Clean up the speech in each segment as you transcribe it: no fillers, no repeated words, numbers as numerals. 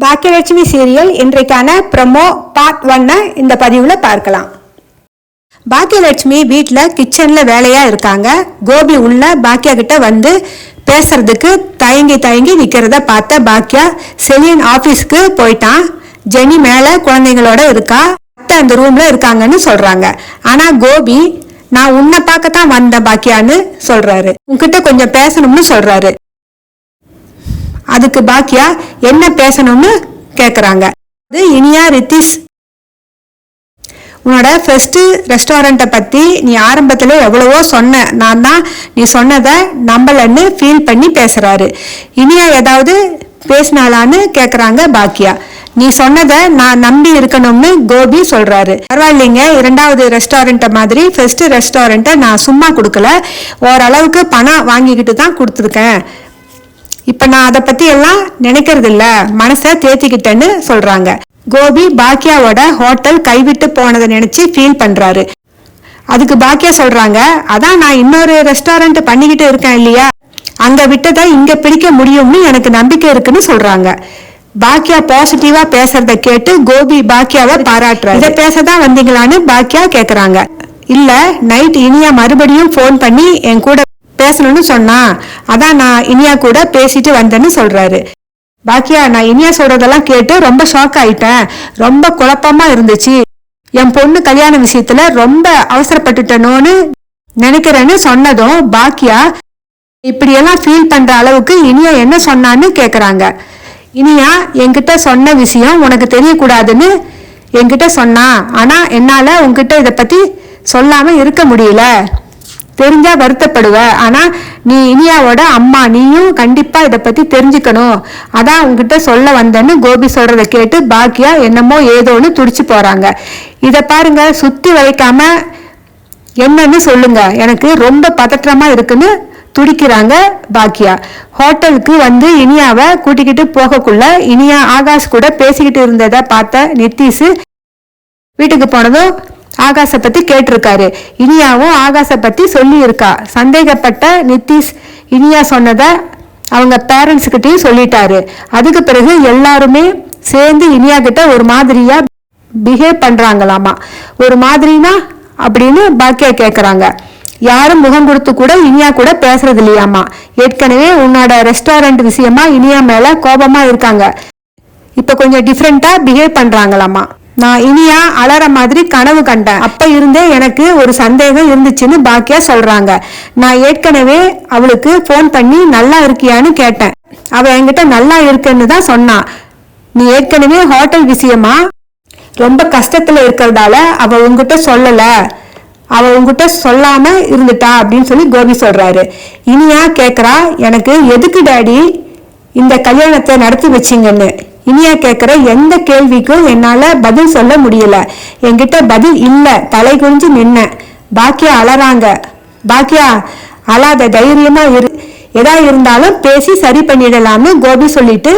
Baakiyalakshmi serial இன்றைக்கான promo part 1 இந்த பதிவில் பார்க்கலாம். பாக்கியலட்சுமி வீட்டில் கிச்சனில் வேலையாக இருக்காங்க. கோபி உள்ள பாக்கியா கிட்ட வந்து பேசுறதுக்கு தயங்கி நிற்கிறத பார்த்த பாக்கியா செலின் ஆஃபீஸ்க்கு போயிட்டான். ஜெனி மேலே குழந்தைங்களோட இருக்கா, அத்தை அந்த ரூமில் இருக்காங்கன்னு சொல்கிறாங்க. ஆனால் கோபி நான் உன்னை பார்க்கத்தான் வந்த பாக்கியான்னு சொல்கிறாரு. உன்கிட்ட கொஞ்சம் பேசணும்னு சொல்கிறாரு. அதுக்கு பாக்கியா என்ன பேசணும்னு கேக்குறாங்க. இனியா, ரித்திஷ், உன்னோட ஃபர்ஸ்ட் ரெஸ்டாரண்ட்டை பத்தி நீ ஆரம்பத்துல எவ்வளவோ சொன்ன, நான் தான் நீ சொன்னதை நம்பலன்னு ஃபீல் பண்ணி பேசுறாரு. இனியா ஏதாவது பேசினாலான்னு கேக்குறாங்க பாக்கியா. நீ சொன்னதை நான் நம்பி இருக்கணும்னு கோபி சொல்றாரு. பரவாயில்லைங்க, இரண்டாவது ரெஸ்டாரண்ட்டை மாதிரி ஃபர்ஸ்ட் ரெஸ்டாரண்ட்டை நான் சும்மா கொடுக்கல, ஓரளவுக்கு பணம் வாங்கிக்கிட்டு தான் கொடுத்துருக்கேன். இப்ப நான் அதை பத்தி எல்லாம் நினைக்கிறது இல்ல, மனசை தேத்திக்கிட்டேன்னு சொல்றாங்க. கோபி பாக்கியாவோட ஹோட்டல் கைவிட்டு போனதை நினைச்சு ஃபீல் பண்றாரு. அதுக்கு பாக்கியா சொல்றாங்க, அதான் நான் இன்னொரு ரெஸ்டாரண்ட் பண்ணிக்கிட்டு இருக்கேன் இல்லையா, அங்க விட்டதை இங்க பிடிக்க முடியும்னு எனக்கு நம்பிக்கை இருக்குன்னு சொல்றாங்க. பாக்கியா பாசிட்டிவா பேசுறத கேட்டு கோபி பாக்கியாவை பாராட்டுறாரு. இதை பேசதான் வந்தீங்களான்னு பாக்கியா கேக்குறாங்க. இல்ல, நைட் இனியா மறுபடியும் போன் பண்ணி என் கூட பேசணும்னு சொன்னா, அதான் நான் இனியா கூட பேசிட்டு வந்தேன்னு சொல்றாரு. பாக்கியா, நான் இனியா சொல்றதெல்லாம் கேட்டு ரொம்ப ஷாக் ஆயிட்டேன், ரொம்ப குழப்பமா இருந்துச்சு, என் பொண்ணு கல்யாண விஷயத்துல ரொம்ப அவசரப்பட்டுட்டனோன்னு நினைக்கிறேன்னு சொன்னதும் பாக்கியா இப்படியெல்லாம் ஃபீல் பண்ற அளவுக்கு இனியா என்ன சொன்னான்னு கேக்குறாங்க. இனியா என்கிட்ட சொன்ன விஷயம் உனக்கு தெரியக்கூடாதுன்னு என்கிட்ட சொன்னா, ஆனா என்னால உன்கிட்ட இதை பத்தி சொல்லாம இருக்க முடியல, தெரிஞ்சா வருத்தப்படுவ, ஆனா நீ இனியாவோட அம்மா, நீயும் கண்டிப்பா இதை பத்தி தெரிஞ்சுக்கணும், அதான் உங்ககிட்ட சொல்ல வந்தேன்னு கோபி சொல்றத கேட்டு பாக்கியா என்னமோ ஏதோன்னு துடிச்சு போறாங்க. இத பாருங்க, சுத்தி வளைக்காம என்னன்னு சொல்லுங்க, எனக்கு ரொம்ப பதற்றமா இருக்குன்னு துடிக்கிறாங்க பாக்கியா. ஹோட்டலுக்கு வந்து இனியாவை கூட்டிக்கிட்டு போகக்குள்ள இனியா ஆகாஷ் கூட பேசிக்கிட்டு இருந்ததை பார்த்த நித்திஷ் வீட்டுக்கு போனதும் ஆகாஷ பத்தி கேட்டிருக்காரு. இனியாவும் ஆகாஷ பத்தி சொல்லி இருக்கா. சந்தேகப்பட்ட நித்திஷ் இனியா சொன்னத அவங்க பேரண்ட்ஸ் கிட்டையும் சொல்லிட்டாரு. அதுக்கு பிறகு எல்லாருமே சேர்ந்து இனியா கிட்ட ஒரு மாதிரியா பிஹேவ் பண்றாங்களாமா. ஒரு மாதிரினா அப்படின்னு பாக்கியா கேக்குறாங்க. யாரும் முகம் கொடுத்து கூட இனியா கூட பேசுறது இல்லையாமா. ஏற்கனவே உன்னோட ரெஸ்டாரண்ட் விஷயமா இனியா மேல கோபமா இருக்காங்க, இப்ப கொஞ்சம் டிஃப்ரெண்டா பிஹேவ் பண்றாங்களாமா. நான் இனியா அலற மாதிரி கனவு கண்டேன், அப்ப இருந்தே எனக்கு ஒரு சந்தேகம் இருந்துச்சுன்னு பாக்கியா சொல்றாங்க. நான் ஏற்கனவே அவளுக்கு போன் பண்ணி நல்லா இருக்கியான்னு கேட்டேன், அவ என்கிட்ட நல்லா இருக்குன்னு தான் சொன்னான். நீ ஏற்கனவே ஹோட்டல் விஷயமா ரொம்ப கஷ்டத்துல இருக்கிறதால அவ உங்ககிட்ட சொல்லல, அவ உங்ககிட்ட சொல்லாம இருந்துட்டா அப்படின்னு சொல்லி கோபி சொல்றாரு. இனியா கேக்குறா, எனக்கு எதுக்கு டாடி இந்த கல்யாணத்தை நடத்தி வச்சிங்கன்னு. இனியா கேக்குற எந்த கேள்விக்கும் என்னால பதில் சொல்ல முடியல, என்கிட்ட பதில் இல்ல, தலை குனிஞ்சு நின்ன. பாக்கியா அலறாங்க. பாக்கியா அழாத, தைரியமா இரு, எதா இருந்தாலும் பேசி சரி பண்ணிடலாம்னு கோபி சொல்லிட்டு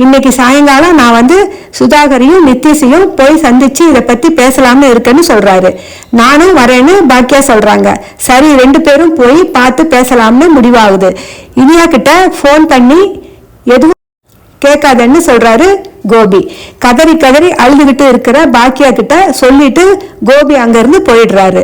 இன்னைக்கு சாயங்காலம் நான் வந்து சுதாகரையும் நித்திஷையும் போய் சந்திச்சு இதை பத்தி பேசலாம்னு இருக்கேன்னு சொல்றாரு. நானும் வரேன்னு பாக்கியா சொல்றாங்க. சரி, 2 பேரும் போய் பார்த்து பேசலாம்னு முடிவாகுது. இனியா கிட்ட போன் பண்ணி எதுவும் கேட்காதன்னு சொல்றாரு கோபி. கதறி அழுதுகிட்டு இருக்கிற பாக்கியா கிட்ட சொல்லிட்டு கோபி அங்க இருந்து போயிடுறாரு.